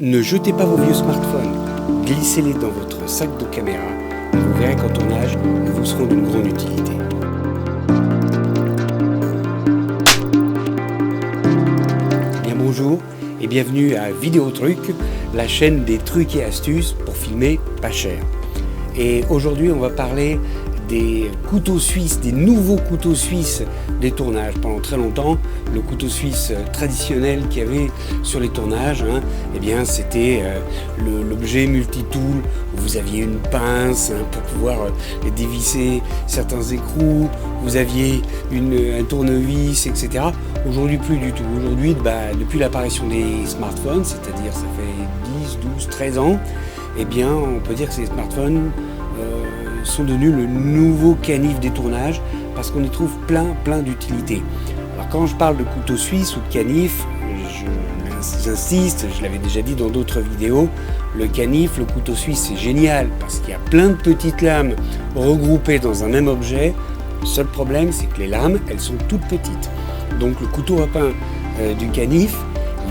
Ne jetez pas vos vieux smartphones, glissez-les dans votre sac de caméra et vous verrez qu'en tournage, ils vous seront d'une grande utilité. Bien bonjour et bienvenue à Vidéo Truc, la chaîne des trucs et astuces pour filmer pas cher. Et aujourd'hui on va parler des couteaux suisses, des nouveaux couteaux suisses des tournages. Pendant très longtemps, le couteau suisse traditionnel qu'il y avait sur les tournages, eh bien c'était l'objet multitool où vous aviez une pince pour pouvoir dévisser certains écrous, vous aviez un tournevis, etc. Aujourd'hui plus du tout. Aujourd'hui, depuis l'apparition des smartphones, c'est-à-dire ça fait 10, 12, 13 ans, eh bien on peut dire que ces smartphones sont devenus le nouveau canif des tournages parce qu'on y trouve plein d'utilités. Alors quand je parle de couteau suisse ou de canif, j'insiste, je l'avais déjà dit dans d'autres vidéos, le canif, le couteau suisse c'est génial parce qu'il y a plein de petites lames regroupées dans un même objet. Le seul problème c'est que les lames elles sont toutes petites. Donc le couteau à pain du canif,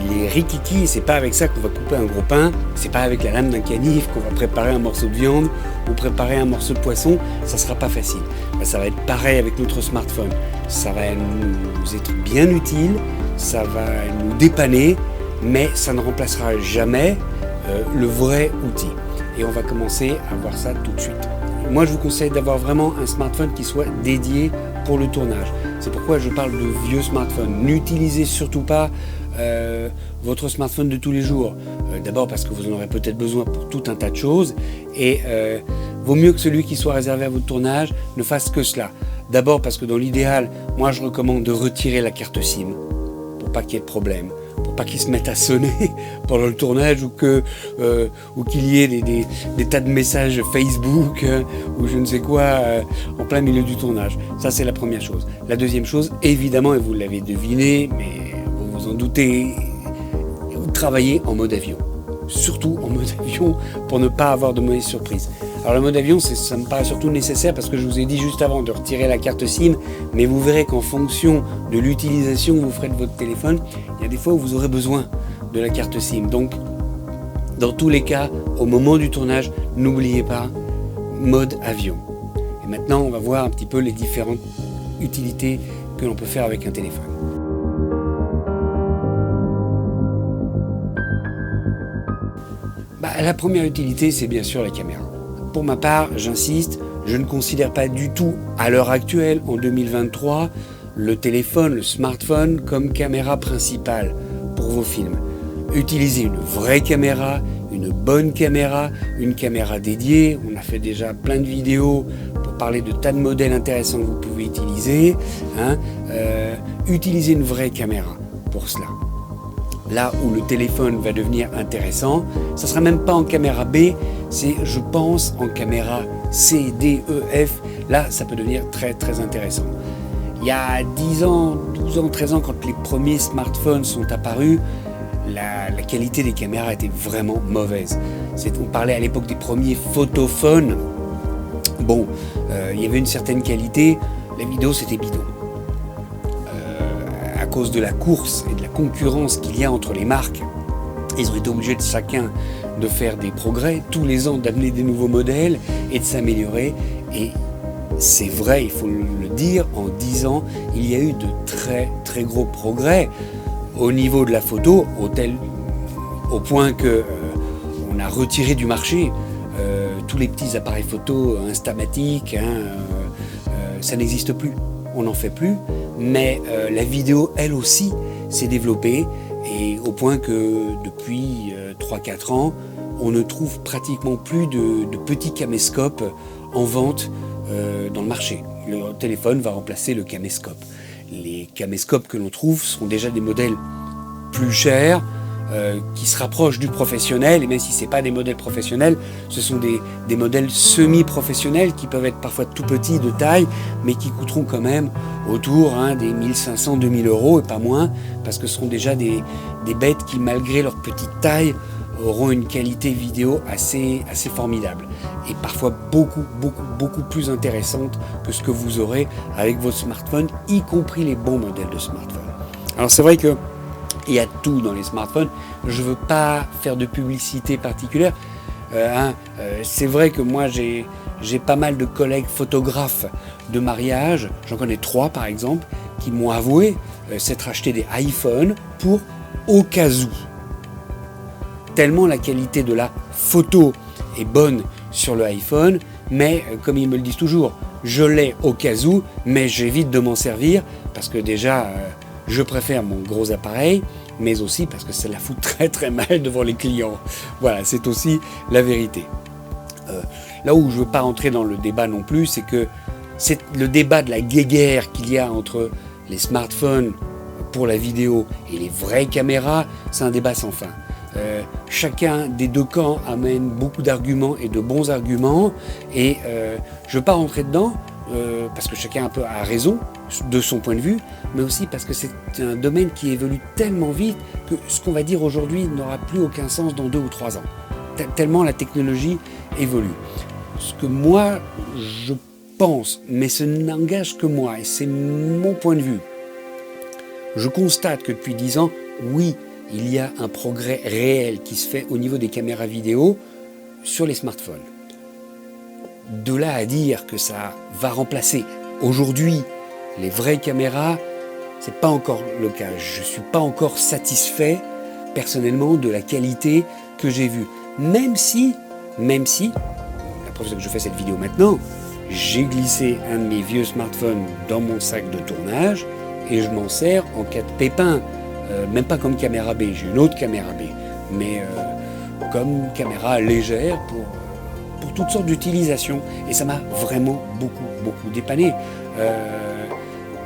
il est rikiki et c'est pas avec ça qu'on va couper un gros pain, c'est pas avec la lame d'un canif qu'on va préparer un morceau de viande ou préparer un morceau de poisson, ça sera pas facile. Ça va être pareil avec notre smartphone, ça va nous être bien utile, ça va nous dépanner, mais ça ne remplacera jamais le vrai outil. Et on va commencer à voir ça tout de suite. Moi je vous conseille d'avoir vraiment un smartphone qui soit dédié pour le tournage. C'est pourquoi je parle de vieux smartphones. N'utilisez surtout pas votre smartphone de tous les jours. D'abord parce que vous en aurez peut-être besoin pour tout un tas de choses et vaut mieux que celui qui soit réservé à votre tournage ne fasse que cela. D'abord parce que dans l'idéal, moi je recommande de retirer la carte SIM pour pas qu'il y ait de problème, pour pas qu'il se mette à sonner pendant le tournage ou qu'il y ait des tas de messages Facebook ou je ne sais quoi en plein milieu du tournage. Ça c'est la première chose. La deuxième chose, évidemment, et vous l'avez deviné, mais vous en doutez, travaillez en mode avion. Surtout en mode avion pour ne pas avoir de mauvaises surprises. Alors le mode avion, ça me paraît surtout nécessaire parce que je vous ai dit juste avant de retirer la carte SIM, mais vous verrez qu'en fonction de l'utilisation que vous ferez de votre téléphone, il y a des fois où vous aurez besoin de la carte SIM. Donc, dans tous les cas, au moment du tournage, n'oubliez pas, mode avion. Et maintenant, on va voir un petit peu les différentes utilités que l'on peut faire avec un téléphone. La première utilité, c'est bien sûr la caméra. Pour ma part, j'insiste, je ne considère pas du tout, à l'heure actuelle, en 2023, le téléphone, le smartphone, comme caméra principale pour vos films. Utilisez une vraie caméra, une bonne caméra, une caméra dédiée. On a fait déjà plein de vidéos pour parler de tas de modèles intéressants que vous pouvez utiliser. Utilisez une vraie caméra pour cela. Là où le téléphone va devenir intéressant, ça ne sera même pas en caméra B, c'est je pense en caméra C, D, E, F. Là, ça peut devenir très intéressant. Il y a 10 ans, 12 ans, 13 ans, quand les premiers smartphones sont apparus, la qualité des caméras était vraiment mauvaise. On parlait à l'époque des premiers photophones. Bon, il y avait une certaine qualité, la vidéo c'était bidon. À cause de la course et de la concurrence qu'il y a entre les marques, ils ont été obligés de chacun de faire des progrès, tous les ans d'amener des nouveaux modèles et de s'améliorer. Et c'est vrai, il faut le dire, en 10 ans, il y a eu de très gros progrès au niveau de la photo, au point que on a retiré du marché tous les petits appareils photo instamatiques, ça n'existe plus. On n'en fait plus, mais la vidéo, elle aussi, s'est développée et au point que depuis 3-4 ans, on ne trouve pratiquement plus de petits caméscopes en vente dans le marché. Le téléphone va remplacer le caméscope. Les caméscopes que l'on trouve sont déjà des modèles plus chers, qui se rapprochent du professionnel, et même si ce n'est pas des modèles professionnels, ce sont des modèles semi-professionnels qui peuvent être parfois tout petits de taille, mais qui coûteront quand même autour des 1500-2000 euros et pas moins, parce que ce seront déjà des bêtes qui, malgré leur petite taille, auront une qualité vidéo assez formidable et parfois beaucoup plus intéressante que ce que vous aurez avec votre smartphone, y compris les bons modèles de smartphone. Alors c'est vrai que Il y a tout dans les smartphones. Je ne veux pas faire de publicité particulière. C'est vrai que moi, j'ai pas mal de collègues photographes de mariage. J'en connais 3 par exemple, qui m'ont avoué s'être acheté des iPhones pour au cas où. Tellement la qualité de la photo est bonne sur le iPhone, mais comme ils me le disent toujours, je l'ai au cas où, mais j'évite de m'en servir parce que déjà, je préfère mon gros appareil, mais aussi parce que ça la fout très très mal devant les clients. Voilà, c'est aussi la vérité. Là où je ne veux pas rentrer dans le débat non plus, c'est que c'est le débat de la guéguerre qu'il y a entre les smartphones pour la vidéo et les vraies caméras, c'est un débat sans fin. Chacun des deux camps amène beaucoup d'arguments et de bons arguments, et je ne veux pas rentrer dedans parce que chacun un peu a raison de son point de vue, mais aussi parce que c'est un domaine qui évolue tellement vite que ce qu'on va dire aujourd'hui n'aura plus aucun sens dans 2 ou 3 ans. Tellement la technologie évolue. Ce que moi je pense, mais ce n'engage que moi, et c'est mon point de vue, je constate que depuis 10 ans, oui, il y a un progrès réel qui se fait au niveau des caméras vidéo sur les smartphones. De là à dire que ça va remplacer aujourd'hui les vraies caméras, c'est pas encore le cas. Je suis pas encore satisfait personnellement de la qualité que j'ai vue. Même si, la preuve c'est que je fais cette vidéo maintenant, j'ai glissé un de mes vieux smartphones dans mon sac de tournage et je m'en sers en cas de pépin. Même pas comme caméra B, j'ai une autre caméra B, mais comme caméra légère pour toutes sortes d'utilisations. Et ça m'a vraiment beaucoup dépanné.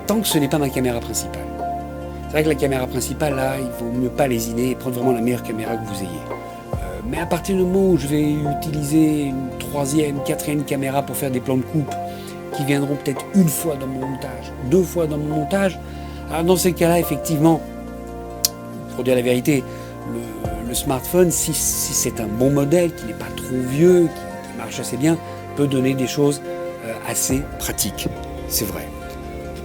Tant que ce n'est pas ma caméra principale. C'est vrai que la caméra principale, là, il vaut mieux pas lésiner et prendre vraiment la meilleure caméra que vous ayez. Mais à partir du moment où je vais utiliser une 3e, 4e caméra pour faire des plans de coupe, qui viendront peut-être 1 fois dans mon montage, 2 fois dans mon montage, alors dans ces cas-là, effectivement, pour dire la vérité, le smartphone, si c'est un bon modèle, qui n'est pas trop vieux, qui marche assez bien, peut donner des choses assez pratiques. C'est vrai.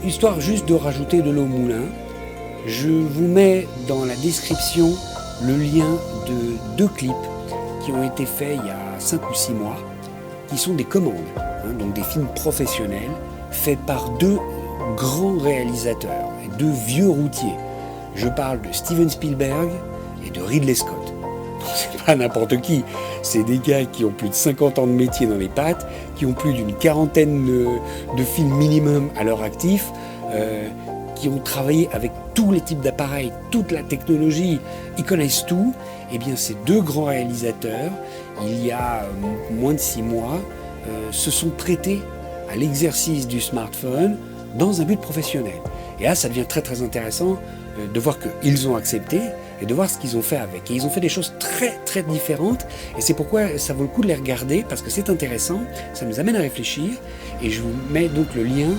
Histoire juste de rajouter de l'eau au moulin, je vous mets dans la description le lien de 2 clips qui ont été faits il y a 5 ou 6 mois, qui sont des commandes, donc des films professionnels, faits par 2 grands réalisateurs et 2 vieux routiers. Je parle de Steven Spielberg et de Ridley Scott. C'est pas n'importe qui, c'est des gars qui ont plus de 50 ans de métier dans les pattes, qui ont plus d'une 40aine de films minimum à leur actif, qui ont travaillé avec tous les types d'appareils, toute la technologie, ils connaissent tout. Et bien ces 2 grands réalisateurs, il y a moins de 6 mois, se sont prêtés à l'exercice du smartphone dans un but professionnel. Et là, ça devient très très intéressant de voir qu'ils ont accepté et de voir ce qu'ils ont fait avec. Et ils ont fait des choses très très différentes, et c'est pourquoi ça vaut le coup de les regarder, parce que c'est intéressant, ça nous amène à réfléchir, et je vous mets donc le lien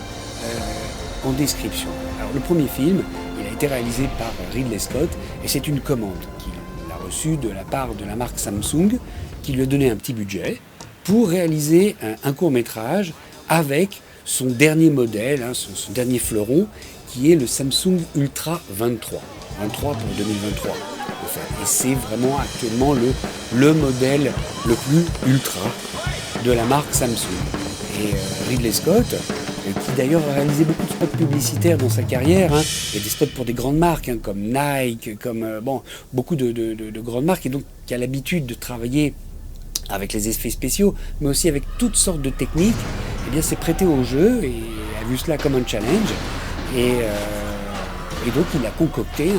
en description. Alors le premier film, il a été réalisé par Ridley Scott, et c'est une commande qu'il a reçue de la part de la marque Samsung, qui lui a donné un petit budget pour réaliser un court-métrage avec son dernier modèle, son dernier fleuron, qui est le Samsung Ultra 23 pour 2023. Et c'est vraiment actuellement le modèle le plus ultra de la marque Samsung. Et Ridley Scott, qui d'ailleurs a réalisé beaucoup de spots publicitaires dans sa carrière, et des spots pour des grandes marques, comme Nike, comme beaucoup de grandes marques, et donc qui a l'habitude de travailler avec les effets spéciaux, mais aussi avec toutes sortes de techniques, eh bien s'est prêté au jeu et a vu cela comme un challenge. Et donc il a concocté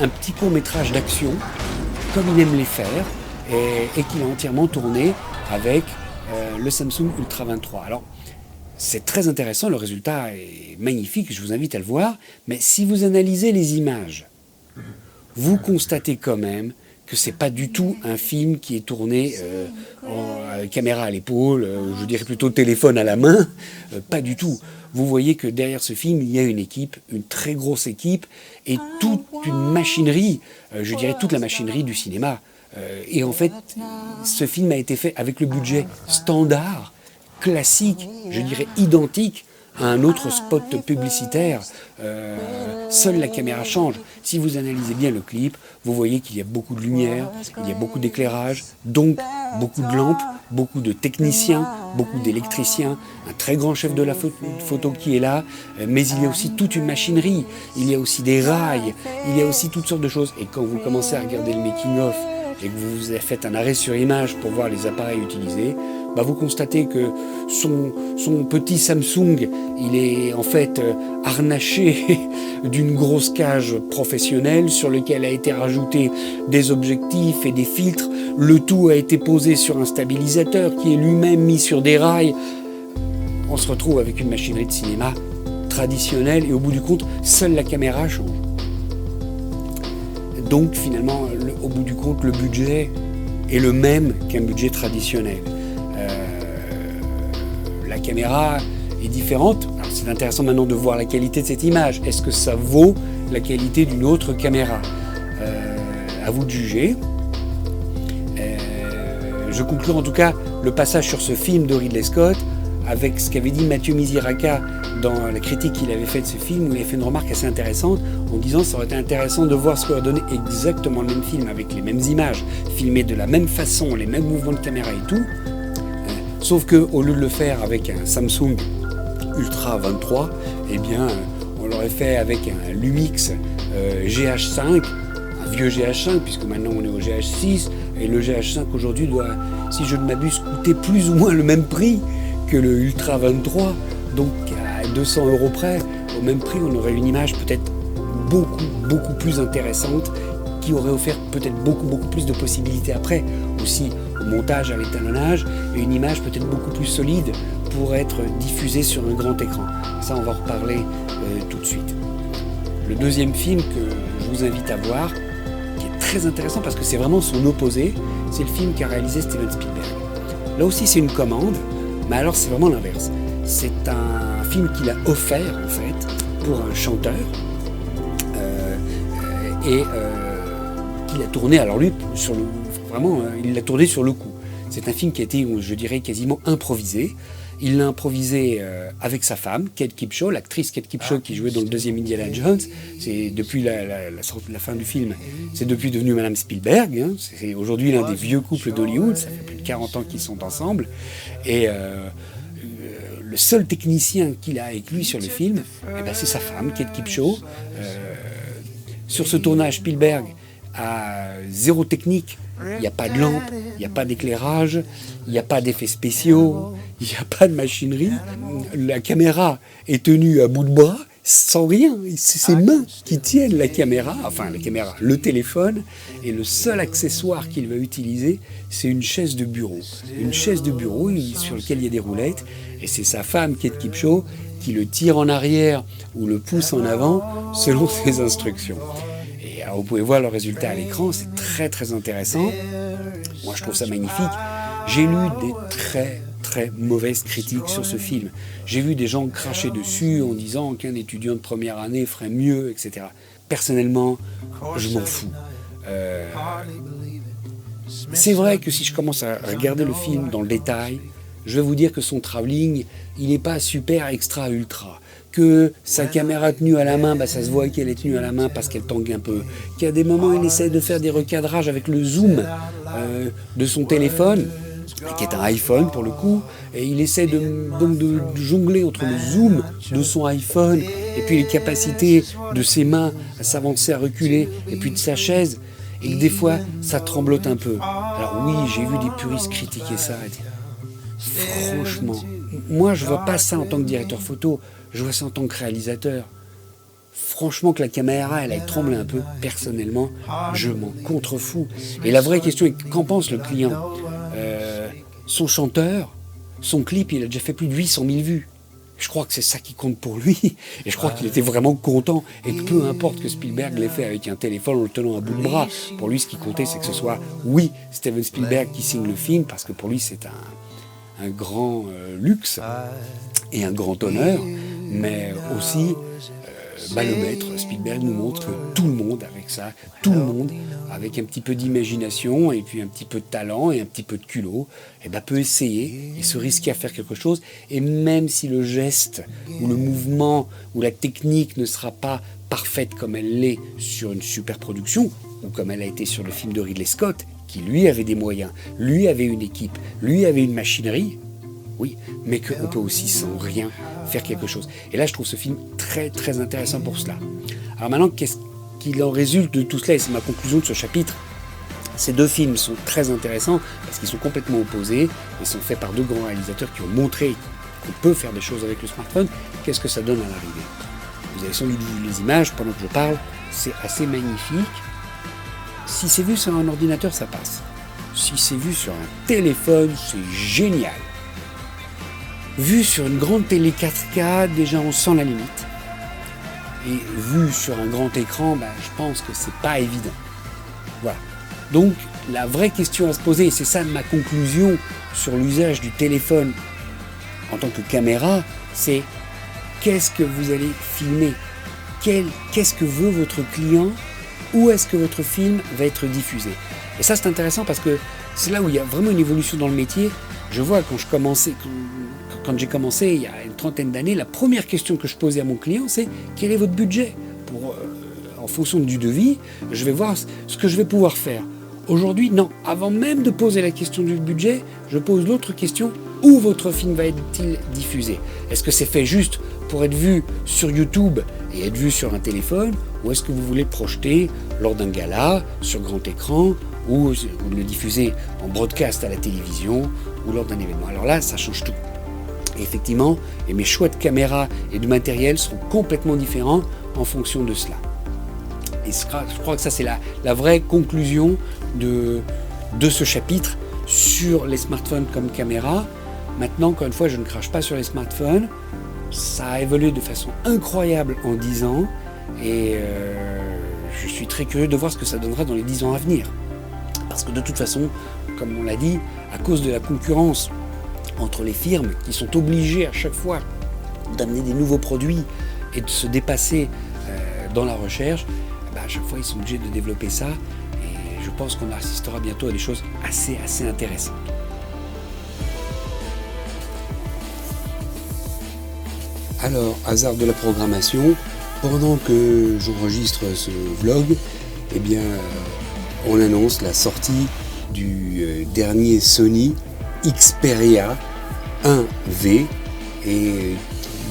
un petit court-métrage d'action, comme il aime les faire, et qu'il a entièrement tourné avec le Samsung Ultra 23. Alors, c'est très intéressant, le résultat est magnifique, je vous invite à le voir, mais si vous analysez les images, vous constatez quand même que c'est pas du tout un film qui est tourné en caméra à l'épaule, je dirais plutôt téléphone à la main, pas du tout. Vous voyez que derrière ce film, il y a une équipe, une très grosse équipe, et toute une machinerie, je dirais toute la machinerie du cinéma. Et en fait, ce film a été fait avec le budget standard, classique, je dirais identique à un autre spot publicitaire. Seule la caméra change. Si vous analysez bien le clip, vous voyez qu'il y a beaucoup de lumière, il y a beaucoup d'éclairage, donc beaucoup de lampes, beaucoup de techniciens, beaucoup d'électriciens, un très grand chef de la photo qui est là, mais il y a aussi toute une machinerie, il y a aussi des rails, il y a aussi toutes sortes de choses. Et quand vous commencez à regarder le making-of et que vous faites un arrêt sur image pour voir les appareils utilisés, vous constatez que son petit Samsung, il est en fait harnaché d'une grosse cage professionnelle sur laquelle a été rajouté des objectifs et des filtres. Le tout a été posé sur un stabilisateur qui est lui-même mis sur des rails. On se retrouve avec une machinerie de cinéma traditionnelle et au bout du compte, seule la caméra change. Donc finalement, au bout du compte, le budget est le même qu'un budget traditionnel. La caméra est différente. Alors, c'est intéressant maintenant de voir la qualité de cette image. Est-ce que ça vaut la qualité d'une autre caméra ? À vous de juger. Je conclue en tout cas le passage sur ce film de Ridley Scott avec ce qu'avait dit Mathieu Misiraka dans la critique qu'il avait faite de ce film, où il a fait une remarque assez intéressante en disant que ça aurait été intéressant de voir ce qu'aurait donné exactement le même film avec les mêmes images, filmé de la même façon, les mêmes mouvements de caméra et tout. Sauf qu'au lieu de le faire avec un Samsung Ultra 23, on l'aurait fait avec un Lumix GH5, un vieux GH5, puisque maintenant on est au GH6, et le GH5 aujourd'hui doit, si je ne m'abuse, coûter plus ou moins le même prix que le Ultra 23, donc à 200 € près, au même prix, on aurait une image peut-être beaucoup plus intéressante, qui aurait offert peut-être beaucoup plus de possibilités après, aussi au montage, à l'étalonnage, et une image peut-être beaucoup plus solide pour être diffusée sur un grand écran. Ça, on va en reparler tout de suite. Le deuxième film que je vous invite à voir, qui est très intéressant parce que c'est vraiment son opposé, c'est le film qu'a réalisé Steven Spielberg. Là aussi, c'est une commande, mais alors c'est vraiment l'inverse. C'est un film qu'il a offert, en fait, pour un chanteur, qu'il a tourné, alors lui, il l'a tourné sur le coup. C'est un film qui a été, je dirais, quasiment improvisé. Il l'a improvisé avec sa femme, Kate Capshaw, l'actrice Kate Capshaw qui jouait dans le deuxième Indiana Jones. C'est depuis la fin du film, c'est depuis devenu Madame Spielberg. C'est aujourd'hui l'un des vieux couples d'Hollywood. Ça fait plus de 40 ans qu'ils sont ensemble. Et le seul technicien qu'il a avec lui sur le film, c'est sa femme, Kate Capshaw. Sur ce tournage, Spielberg a zéro technique. Il n'y a pas de lampe, il n'y a pas d'éclairage, il n'y a pas d'effets spéciaux, il n'y a pas de machinerie. La caméra est tenue à bout de bras, sans rien. C'est ses mains qui tiennent la caméra, le téléphone. Et le seul accessoire qu'il va utiliser, c'est une chaise de bureau. Une chaise de bureau sur laquelle il y a des roulettes. Et c'est sa femme, Kate Capshaw, qui le tire en arrière ou le pousse en avant selon ses instructions. Alors vous pouvez voir le résultat à l'écran, c'est très intéressant. Moi je trouve ça magnifique. J'ai lu des très mauvaises critiques sur ce film. J'ai vu des gens cracher dessus en disant qu'un étudiant de première année ferait mieux, etc. Personnellement, je m'en fous. C'est vrai que si je commence à regarder le film dans le détail, je vais vous dire que son travelling, il n'est pas super extra ultra. Que sa caméra tenue à la main, ça se voit qu'elle est tenue à la main parce qu'elle tangue un peu. Qu'il y a des moments où il essaie de faire des recadrages avec le zoom de son téléphone, qui est un iPhone pour le coup, et il essaie de jongler entre le zoom de son iPhone et puis les capacités de ses mains à s'avancer, à reculer, et puis de sa chaise, et que des fois ça tremblote un peu. Alors oui, j'ai vu des puristes critiquer ça. Franchement, moi je vois pas ça en tant que directeur photo, je vois ça en tant que réalisateur. Franchement, que la caméra elle aille trembler un peu, personnellement, je m'en contrefous. Et la vraie question est, qu'en pense le client ? Son chanteur, son clip, il a déjà fait plus de 800 000 vues. Je crois que c'est ça qui compte pour lui. Et je crois qu'il était vraiment content. Et que peu importe que Spielberg l'ait fait avec un téléphone en le tenant à bout de bras. Pour lui, ce qui comptait, c'est que ce soit, oui, Steven Spielberg qui signe le film, parce que pour lui, c'est un grand luxe et un grand honneur. Mais aussi, le maître, Spielberg nous montre que tout le monde avec ça, tout le monde avec un petit peu d'imagination et puis un petit peu de talent et un petit peu de culot, peut essayer et se risquer à faire quelque chose. Et même si le geste ou le mouvement ou la technique ne sera pas parfaite comme elle l'est sur une super production ou comme elle a été sur le film de Ridley Scott, qui lui avait des moyens, lui avait une équipe, lui avait une machinerie, oui, mais qu'on peut aussi sans rien faire quelque chose. Et là, je trouve ce film très très intéressant pour cela. Alors maintenant, qu'est-ce qu'il en résulte de tout cela? Et c'est ma conclusion de ce chapitre. Ces deux films sont très intéressants parce qu'ils sont complètement opposés et sont faits par deux grands réalisateurs qui ont montré qu'on peut faire des choses avec le smartphone. Qu'est-ce que ça donne à l'arrivée? Vous avez sans doute vu les images pendant que je parle, c'est assez magnifique. Si c'est vu sur un ordinateur, ça passe. Si c'est vu sur un téléphone, c'est génial. Vu sur une grande télé 4K, déjà on sent la limite. Et vu sur un grand écran, je pense que c'est pas évident. Voilà. Donc la vraie question à se poser, et c'est ça ma conclusion sur l'usage du téléphone en tant que caméra, c'est qu'est-ce que vous allez filmer? Qu'est-ce que veut votre client? Où est-ce que votre film va être diffusé? Et ça c'est intéressant parce que c'est là où il y a vraiment une évolution dans le métier. Je vois quand j'ai commencé il y a une trentaine d'années, la première question que je posais à mon client, c'est quel est votre budget? En fonction du devis, je vais voir ce que je vais pouvoir faire. Aujourd'hui, non. Avant même de poser la question du budget, je pose l'autre question, où votre film va être-il diffusé? Est-ce que c'est fait juste pour être vu sur YouTube et être vu sur un téléphone, ou est-ce que vous voulez le projeter lors d'un gala, sur grand écran, ou le diffuser en broadcast à la télévision, ou lors d'un événement? Alors là, ça change tout. Et effectivement, mes choix de caméra et de matériel seront complètement différents en fonction de cela. Et je crois que ça, c'est la vraie conclusion de ce chapitre sur les smartphones comme caméra. Maintenant, encore une fois, je ne crache pas sur les smartphones. Ça a évolué de façon incroyable en 10 ans. Et je suis très curieux de voir ce que ça donnera dans les 10 ans à venir. Parce que de toute façon, comme on l'a dit, à cause de la concurrence entre les firmes qui sont obligées à chaque fois d'amener des nouveaux produits et de se dépasser dans la recherche, à chaque fois ils sont obligés de développer ça. Et je pense qu'on assistera bientôt à des choses assez intéressantes. Alors, hasard de la programmation, pendant que j'enregistre ce vlog, on annonce la sortie du dernier Sony Xperia 1V et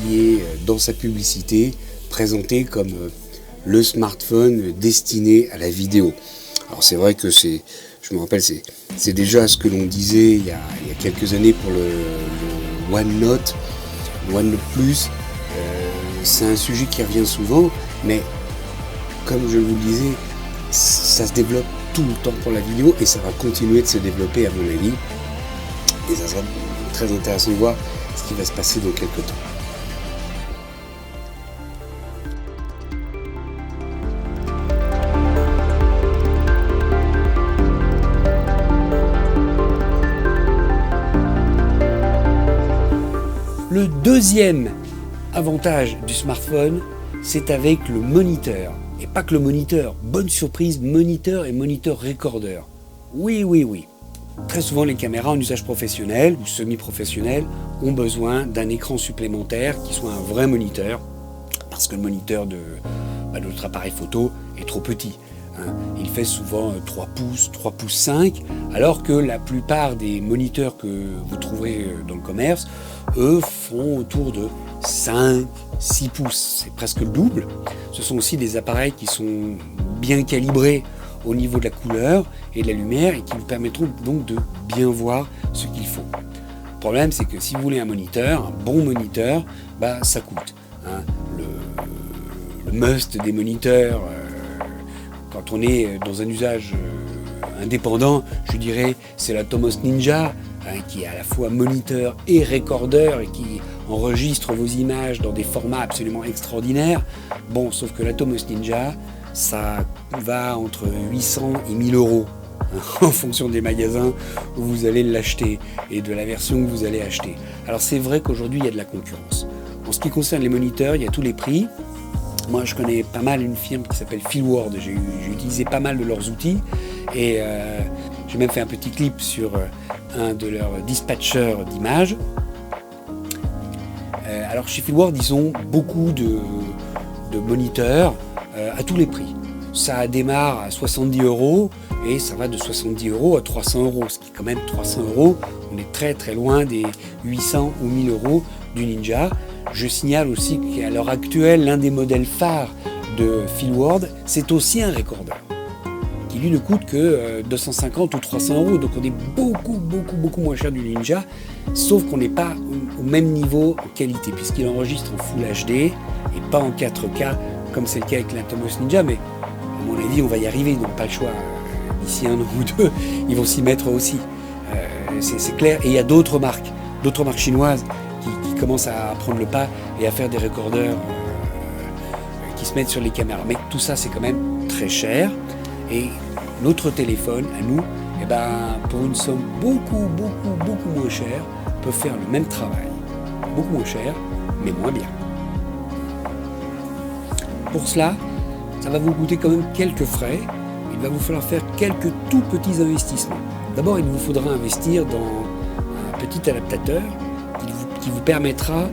qui est dans sa publicité présenté comme le smartphone destiné à la vidéo. Alors c'est vrai que je me rappelle, c'est déjà ce que l'on disait il y a quelques années pour le OneNote, le OneNote Plus. C'est un sujet qui revient souvent, mais comme je vous le disais, ça se développe tout le temps pour la vidéo et ça va continuer de se développer à mon avis. Et ça sera très intéressant de voir ce qui va se passer dans quelques temps. Le deuxième avantage du smartphone, c'est avec le moniteur. Et pas que le moniteur, bonne surprise, moniteur et moniteur recorder. Oui. Très souvent, les caméras en usage professionnel ou semi-professionnel ont besoin d'un écran supplémentaire qui soit un vrai moniteur, parce que le moniteur de notre appareil photo est trop petit. Il fait souvent 3 pouces, 3 pouces 5, alors que la plupart des moniteurs que vous trouverez dans le commerce, eux, font autour de 5, 6 pouces. C'est presque le double. Ce sont aussi des appareils qui sont bien calibrés au niveau de la couleur et de la lumière et qui vous permettront donc de bien voir ce qu'il faut. Le problème, c'est que si vous voulez un moniteur, un bon moniteur, ça coûte. Le must des moniteurs, quand on est dans un usage indépendant, je dirais, c'est la Tomos Ninja, qui est à la fois moniteur et recorder et qui enregistre vos images dans des formats absolument extraordinaires. Bon, sauf que la Tomos Ninja, ça va entre 800 et 1000 euros en fonction des magasins où vous allez l'acheter et de la version que vous allez acheter. Alors c'est vrai qu'aujourd'hui il y a de la concurrence. En ce qui concerne les moniteurs, il y a tous les prix. Moi, je connais pas mal une firme qui s'appelle Fieldworld. J'ai utilisé pas mal de leurs outils et j'ai même fait un petit clip sur un de leurs dispatchers d'images. Alors chez Fieldworld, ils ont beaucoup de moniteurs à tous les prix. Ça démarre à 70 € et ça va de 70 € à 300 €. Ce qui est quand même 300 €. On est très très loin des 800 ou 1000 € du Ninja. Je signale aussi qu'à l'heure actuelle, l'un des modèles phares de Fieldworld, c'est aussi un recorder qui lui ne coûte que 250 ou 300 €. Donc on est beaucoup moins cher du Ninja, sauf qu'on n'est pas au même niveau en qualité puisqu'il enregistre en Full HD et pas en 4K comme c'est le cas avec l'Atomos Ninja. Mais à mon avis, on va y arriver, ils n'ont pas le choix. D'ici un an ou deux, ils vont s'y mettre aussi. C'est clair. Et il y a d'autres marques chinoises qui commencent à prendre le pas et à faire des recorders qui se mettent sur les caméras. Mais tout ça, c'est quand même très cher. Et notre téléphone, à nous, pour une somme beaucoup moins chère, peut faire le même travail. Beaucoup moins cher, mais moins bien. Pour cela, ça va vous coûter quand même quelques frais. Il va vous falloir faire quelques tout petits investissements. D'abord, il vous faudra investir dans un petit adaptateur qui vous permettra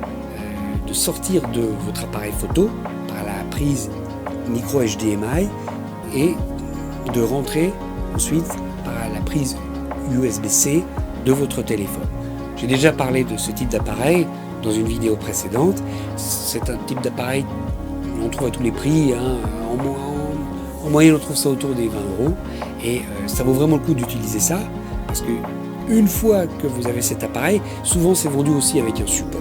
de sortir de votre appareil photo par la prise micro HDMI et de rentrer ensuite par la prise USB-C de votre téléphone. J'ai déjà parlé de ce type d'appareil dans une vidéo précédente. C'est un type d'appareil on trouve à tous les prix. En moyenne, on trouve ça autour des 20 €. Et ça vaut vraiment le coup d'utiliser ça parce que une fois que vous avez cet appareil, souvent c'est vendu aussi avec un support.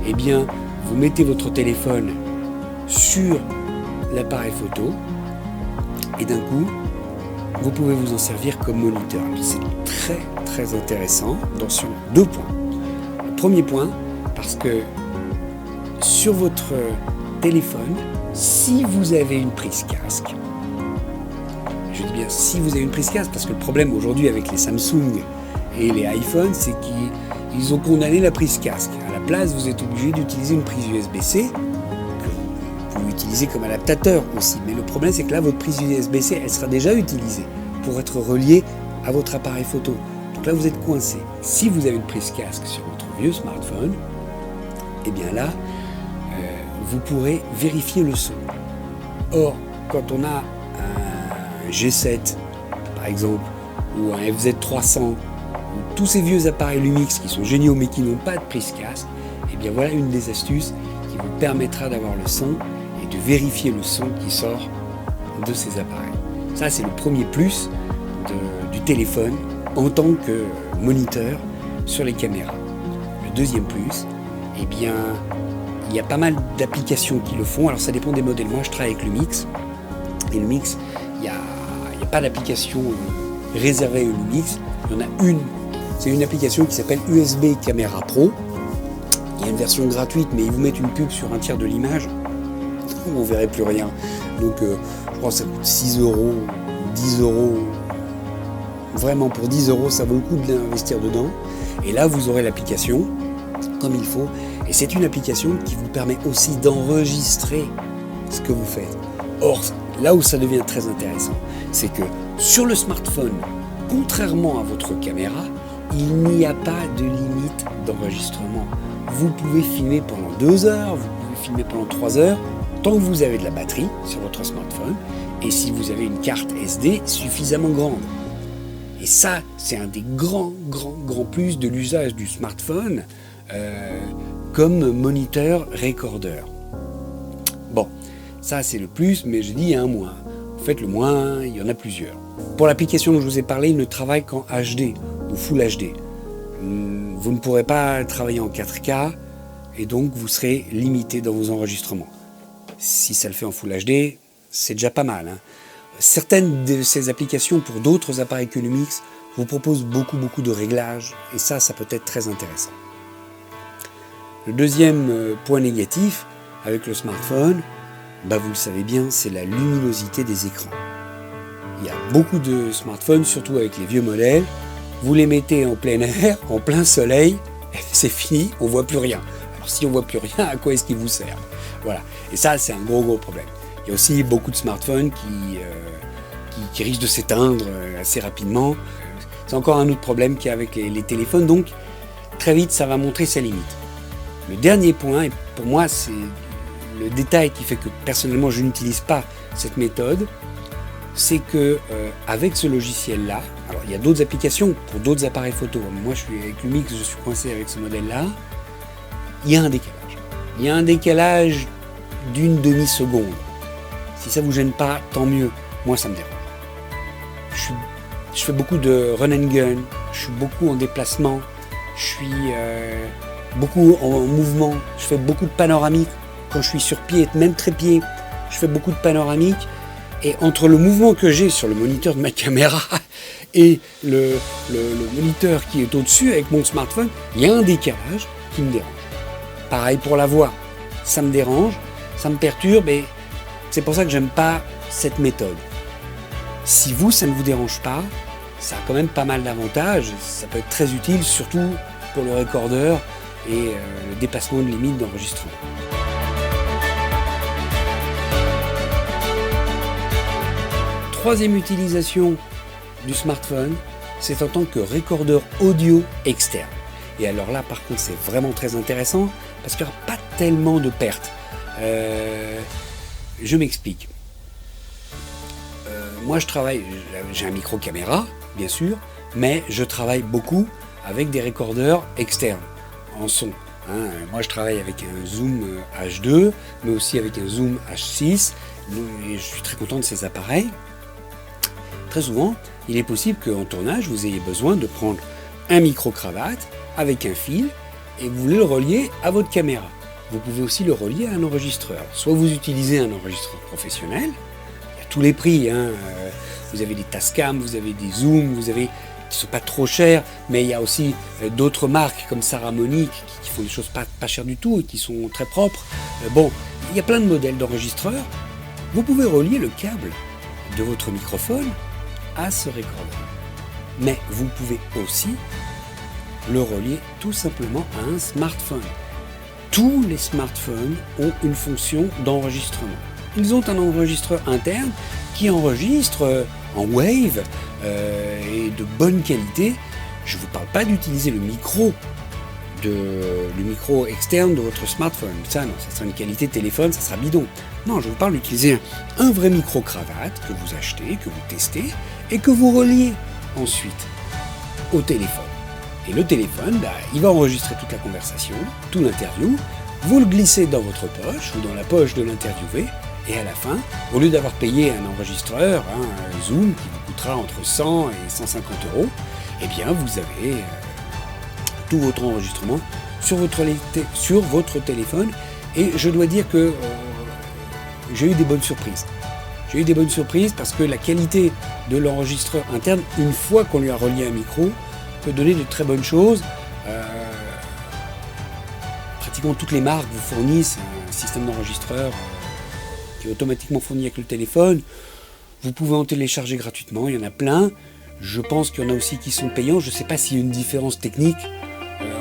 Eh bien, vous mettez votre téléphone sur l'appareil photo et d'un coup, vous pouvez vous en servir comme moniteur. C'est très intéressant sur 2 points. Le premier point, parce que sur votre téléphone, si vous avez une prise casque, je dis bien si vous avez une prise casque, parce que le problème aujourd'hui avec les Samsung et les iPhones, c'est qu'ils ont condamné la prise casque. À la place, vous êtes obligé d'utiliser une prise USB-C, que vous pouvez utiliser comme adaptateur aussi. Mais le problème, c'est que là, votre prise USB-C, elle sera déjà utilisée pour être reliée à votre appareil photo. Donc là, vous êtes coincé. Si vous avez une prise casque sur votre vieux smartphone, eh bien là, vous pourrez vérifier le son. Or, quand on a un G7, par exemple, ou un FZ300, ou tous ces vieux appareils Lumix qui sont géniaux mais qui n'ont pas de prise casque, eh bien voilà une des astuces qui vous permettra d'avoir le son et de vérifier le son qui sort de ces appareils. Ça, c'est le premier plus du téléphone en tant que moniteur sur les caméras. Le deuxième plus, eh bien, il y a pas mal d'applications qui le font. Alors ça dépend des modèles. Moi je travaille avec Lumix. Et Lumix, il n'y a pas d'application réservée au Lumix. Il y en a une. C'est une application qui s'appelle USB Camera Pro. Il y a une version gratuite, mais ils vous mettent une pub sur un tiers de l'image. Vous ne verrez plus rien. Donc je crois que ça coûte 6 €, 10 €. Vraiment pour 10 €, ça vaut le coup de l'investir dedans. Et là vous aurez l'application comme il faut. Et c'est une application qui vous permet aussi d'enregistrer ce que vous faites. Or, là où ça devient très intéressant, c'est que sur le smartphone, contrairement à votre caméra, il n'y a pas de limite d'enregistrement. Vous pouvez filmer pendant 2 heures, vous pouvez filmer pendant 3 heures, tant que vous avez de la batterie sur votre smartphone, et si vous avez une carte SD suffisamment grande. Et ça, c'est un des grands plus de l'usage du smartphone comme moniteur recorder. Bon, ça c'est le plus, mais je dis il y a un moins. En fait, le moins, il y en a plusieurs. Pour l'application dont je vous ai parlé, il ne travaille qu'en HD ou Full HD. Vous ne pourrez pas travailler en 4K et donc vous serez limité dans vos enregistrements. Si ça le fait en Full HD, c'est déjà pas mal. Certaines de ces applications pour d'autres appareils que Lumix vous proposent beaucoup de réglages et ça peut être très intéressant. Le deuxième point négatif avec le smartphone, vous le savez bien, c'est la luminosité des écrans. Il y a beaucoup de smartphones, surtout avec les vieux modèles, vous les mettez en plein air, en plein soleil, et c'est fini, on ne voit plus rien. Alors si on ne voit plus rien, à quoi est-ce qu'il vous sert ? Voilà. Et ça, c'est un gros problème. Il y a aussi beaucoup de smartphones qui risquent de s'éteindre assez rapidement. C'est encore un autre problème qu'il y a avec les téléphones. Donc, très vite, ça va montrer ses limites. Le dernier point, et pour moi, c'est le détail qui fait que personnellement, je n'utilise pas cette méthode, c'est que avec ce logiciel-là, alors il y a d'autres applications pour d'autres appareils photo. Moi, je suis avec Lumix, je suis coincé avec ce modèle-là. Il y a un décalage. Il y a un décalage d'une demi-seconde. Si ça vous gêne pas, tant mieux. Moi, ça me dérange. Je fais beaucoup de run and gun. Je suis beaucoup en déplacement. Je suis beaucoup en mouvement. Je fais beaucoup de panoramique. Quand je suis sur pied, même trépied, je fais beaucoup de panoramique. Et entre le mouvement que j'ai sur le moniteur de ma caméra et le moniteur qui est au-dessus avec mon smartphone, il y a un décalage qui me dérange. Pareil pour la voix, ça me dérange, ça me perturbe et c'est pour ça que j'aime pas cette méthode. Si vous, ça ne vous dérange pas, ça a quand même pas mal d'avantages, ça peut être très utile, surtout pour le recordeur et le dépassement de limite d'enregistrement. Troisième utilisation du smartphone, c'est en tant que recordeur audio externe. Et alors là, par contre, c'est vraiment très intéressant parce qu'il n'y aura pas tellement de pertes. Je m'explique. Moi, je travaille, j'ai un micro caméra, bien sûr, mais je travaille beaucoup avec des recordeurs externes en son. Moi, je travaille avec un zoom H2, mais aussi avec un zoom H6. Et je suis très content de ces appareils. Très souvent, il est possible qu'en tournage, vous ayez besoin de prendre un micro-cravate avec un fil et vous voulez le relier à votre caméra. Vous pouvez aussi le relier à un enregistreur. Soit vous utilisez un enregistreur professionnel, il y a tous les prix. Vous avez des Tascam, vous avez des Zoom, qui ne sont pas trop chers, mais il y a aussi d'autres marques comme Saramonic qui font des choses pas chères du tout et qui sont très propres. Bon, il y a plein de modèles d'enregistreurs. Vous pouvez relier le câble de votre microphone à ce recordeur. Mais vous pouvez aussi le relier tout simplement à un smartphone. Tous les smartphones ont une fonction d'enregistrement. Ils ont un enregistreur interne qui enregistre en wave et de bonne qualité. Je ne vous parle pas d'utiliser le micro externe de votre smartphone. Ça, non, ça sera une qualité téléphone, ça sera bidon. Non, je vous parle d'utiliser un vrai micro-cravate que vous achetez, que vous testez et que vous reliez ensuite au téléphone. Et le téléphone, il va enregistrer toute la conversation, tout l'interview, vous le glissez dans votre poche ou dans la poche de l'interviewé et à la fin, au lieu d'avoir payé un enregistreur, un Zoom qui vous coûtera entre 100 et 150 €, eh bien vous avez tout votre enregistrement sur votre téléphone et je dois dire que j'ai eu des bonnes surprises. J'ai eu des bonnes surprises parce que la qualité de l'enregistreur interne, une fois qu'on lui a relié un micro, peut donner de très bonnes choses. Pratiquement toutes les marques vous fournissent un système d'enregistreur qui est automatiquement fourni avec le téléphone. Vous pouvez en télécharger gratuitement, il y en a plein. Je pense qu'il y en a aussi qui sont payants. Je ne sais pas s'il y a une différence technique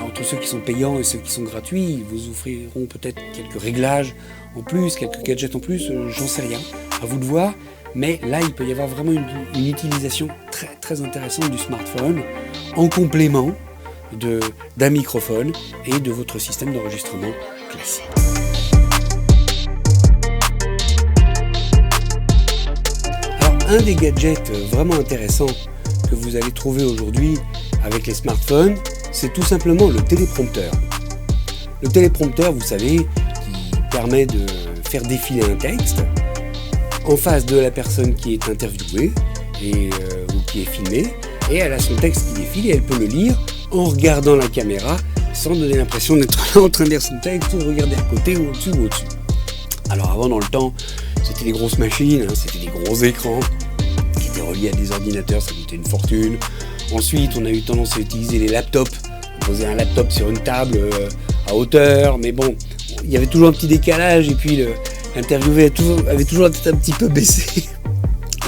entre ceux qui sont payants et ceux qui sont gratuits. Ils vous offriront peut-être quelques réglages en plus, quelques gadgets en plus, j'en sais rien. À vous de voir. Mais là, il peut y avoir vraiment une utilisation très, très intéressante du smartphone en complément d'un microphone et de votre système d'enregistrement classique. Alors, un des gadgets vraiment intéressants que vous allez trouver aujourd'hui avec les smartphones, c'est tout simplement le téléprompteur. Le téléprompteur, vous savez, qui permet de faire défiler un texte en face de la personne qui est interviewée ou qui est filmée, et elle a son texte qui défile et elle peut le lire en regardant la caméra sans donner l'impression d'être en train de lire son texte ou de regarder à côté ou au-dessus ou au-dessus. Alors avant, dans le temps, c'était des grosses machines, c'était des gros écrans qui étaient reliés à des ordinateurs, ça coûtait une fortune. Ensuite, on a eu tendance à utiliser les laptops. On posait un laptop sur une table à hauteur, mais bon, il y avait toujours un petit décalage et puis l'interviewé avait toujours la tête un petit peu baissée,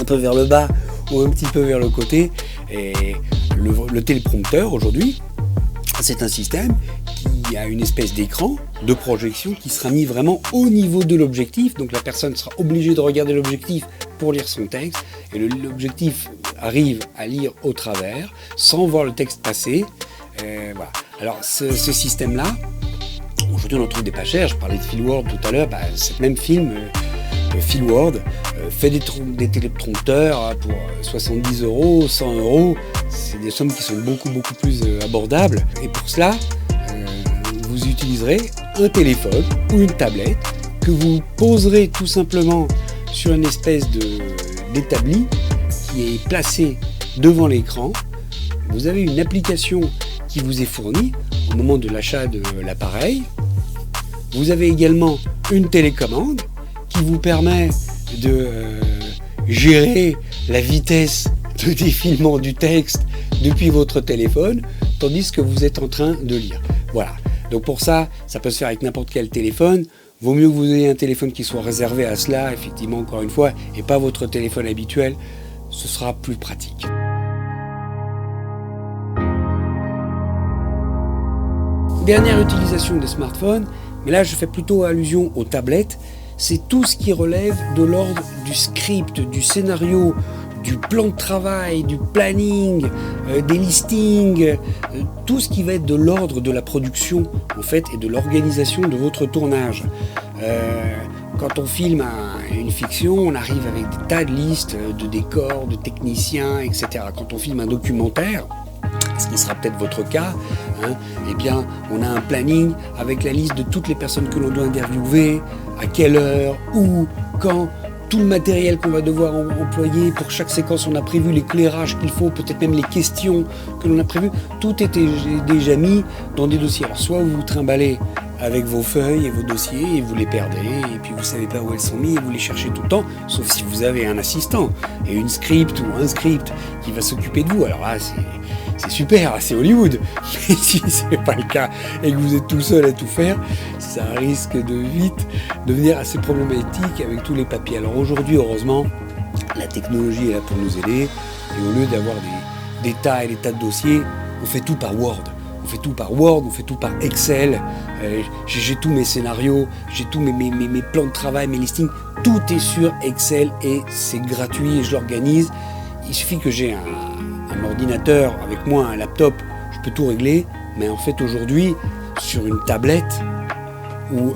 un peu vers le bas ou un petit peu vers le côté. Et le téléprompteur, aujourd'hui, c'est un système il y a une espèce d'écran de projection qui sera mis vraiment au niveau de l'objectif. Donc la personne sera obligée de regarder l'objectif pour lire son texte. Et l'objectif arrive à lire au travers sans voir le texte passer. Voilà. Alors ce système-là, aujourd'hui on en trouve des pas chers. Je parlais de Filward tout à l'heure. Cette même film, Filward, fait des téléprompteurs pour 70 €, 100 €. C'est des sommes qui sont beaucoup plus abordables. Et pour cela, vous utiliserez un téléphone ou une tablette que vous poserez tout simplement sur une espèce d'établi qui est placé devant l'écran. Vous avez une application qui vous est fournie au moment de l'achat de l'appareil. Vous avez également une télécommande qui vous permet de gérer la vitesse de défilement du texte depuis votre téléphone, tandis que vous êtes en train de lire. Voilà. Donc pour ça, ça peut se faire avec n'importe quel téléphone. Vaut mieux que vous ayez un téléphone qui soit réservé à cela, effectivement, encore une fois, et pas votre téléphone habituel. Ce sera plus pratique. Dernière utilisation des smartphones, mais là je fais plutôt allusion aux tablettes, c'est tout ce qui relève de l'ordre du script, du scénario, du plan de travail, du planning, des listings, tout ce qui va être de l'ordre de la production en fait et de l'organisation de votre tournage. Quand on filme une fiction, on arrive avec des tas de listes de décors, de techniciens, etc. Quand on filme un documentaire, ce qui sera peut-être votre cas, eh bien, on a un planning avec la liste de toutes les personnes que l'on doit interviewer, à quelle heure, où, quand, tout le matériel qu'on va devoir employer. Pour chaque séquence, on a prévu l'éclairage qu'il faut, peut-être même les questions que l'on a prévues. Tout était déjà mis dans des dossiers. Alors, soit vous vous trimballez avec vos feuilles et vos dossiers et vous les perdez et puis vous ne savez pas où elles sont mises et vous les cherchez tout le temps, sauf si vous avez un assistant et une script ou un script qui va s'occuper de vous. Alors là, c'est super, c'est Hollywood. Mais si ce n'est pas le cas et que vous êtes tout seul à tout faire, ça risque de vite devenir assez problématique avec tous les papiers. Alors aujourd'hui, heureusement, la technologie est là pour nous aider et au lieu d'avoir des tas et des tas de dossiers, on fait tout par Word. On fait tout par Word, on fait tout par Excel. J'ai tous mes scénarios, j'ai tous mes plans de travail, mes listings. Tout est sur Excel et c'est gratuit et je l'organise. Il suffit que j'ai un ordinateur avec moi, un laptop, je peux tout régler. Mais en fait aujourd'hui, sur une tablette ou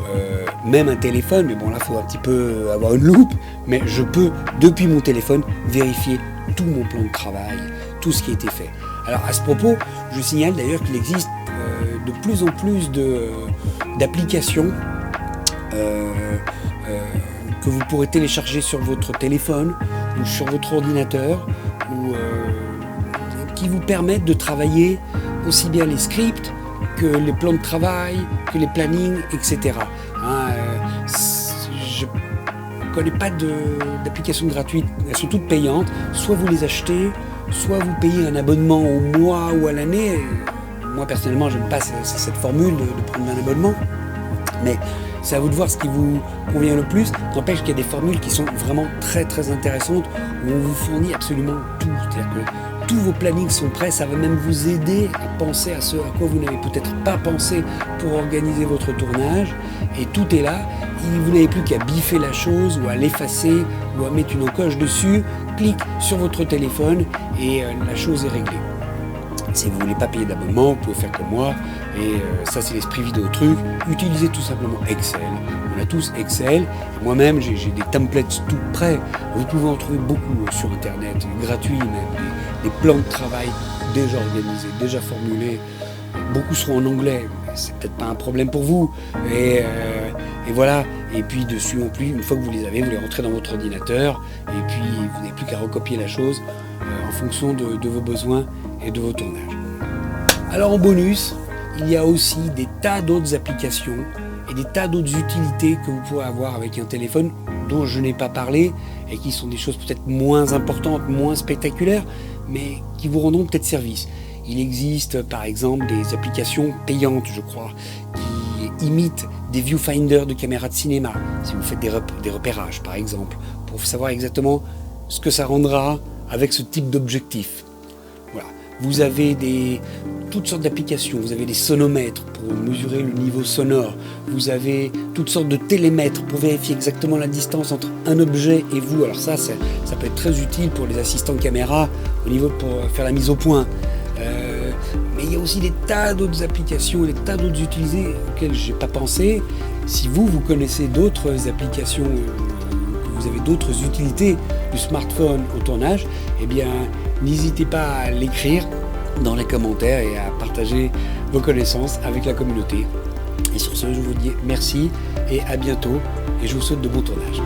même un téléphone, mais bon là il faut un petit peu avoir une loupe, mais je peux depuis mon téléphone vérifier tout mon plan de travail, tout ce qui a été fait. Alors à ce propos, je signale d'ailleurs qu'il existe de plus en plus d'applications que vous pourrez télécharger sur votre téléphone ou sur votre ordinateur ou qui vous permettent de travailler aussi bien les scripts que les plans de travail, que les plannings, etc. Je ne connais pas d'applications gratuites, elles sont toutes payantes, soit vous les achetez, soit vous payez un abonnement au mois ou à l'année. Moi personnellement, j'aime pas cette formule de prendre un abonnement, mais c'est à vous de voir ce qui vous convient le plus. N'empêche qu'il y a des formules qui sont vraiment très très intéressantes où on vous fournit absolument tout. C'est-à-dire que tous vos plannings sont prêts, ça va même vous aider à penser à ce à quoi vous n'avez peut-être pas pensé pour organiser votre tournage. Et tout est là. Vous n'avez plus qu'à biffer la chose ou à l'effacer ou à mettre une encoche dessus. Clique sur votre téléphone et la chose est réglée. Si vous ne voulez pas payer d'abonnement, vous pouvez faire comme moi. Et ça, c'est l'esprit Vidéotruc. Utilisez tout simplement Excel. On a tous Excel. Moi-même, j'ai des templates tout prêts. Vous pouvez en trouver beaucoup sur Internet, gratuits même. Des plans de travail déjà organisés, déjà formulés. Beaucoup seront en anglais. C'est peut-être pas un problème pour vous. Et voilà. Et puis dessus, en plus, une fois que vous les avez, vous les rentrez dans votre ordinateur. Et puis, vous n'avez plus qu'à recopier la chose en fonction de vos besoins et de vos tournages. Alors en bonus, il y a aussi des tas d'autres applications et des tas d'autres utilités que vous pourrez avoir avec un téléphone dont je n'ai pas parlé et qui sont des choses peut-être moins importantes, moins spectaculaires, mais qui vous rendront peut-être service. Il existe par exemple des applications payantes, je crois, qui imitent des viewfinders de caméras de cinéma, si vous faites des repérages par exemple, pour savoir exactement ce que ça rendra avec ce type d'objectif. Voilà. Vous avez toutes sortes d'applications. Vous avez des sonomètres pour mesurer le niveau sonore. Vous avez toutes sortes de télémètres pour vérifier exactement la distance entre un objet et vous. Alors ça peut être très utile pour les assistants caméra pour faire la mise au point. Mais il y a aussi des tas d'autres applications, des tas d'autres utilisés auxquels je n'ai pas pensé. Si vous connaissez d'autres applications, que vous avez d'autres utilités du smartphone au tournage, eh bien, n'hésitez pas à l'écrire dans les commentaires et à partager vos connaissances avec la communauté. Et sur ce, je vous dis merci et à bientôt et je vous souhaite de bons tournages.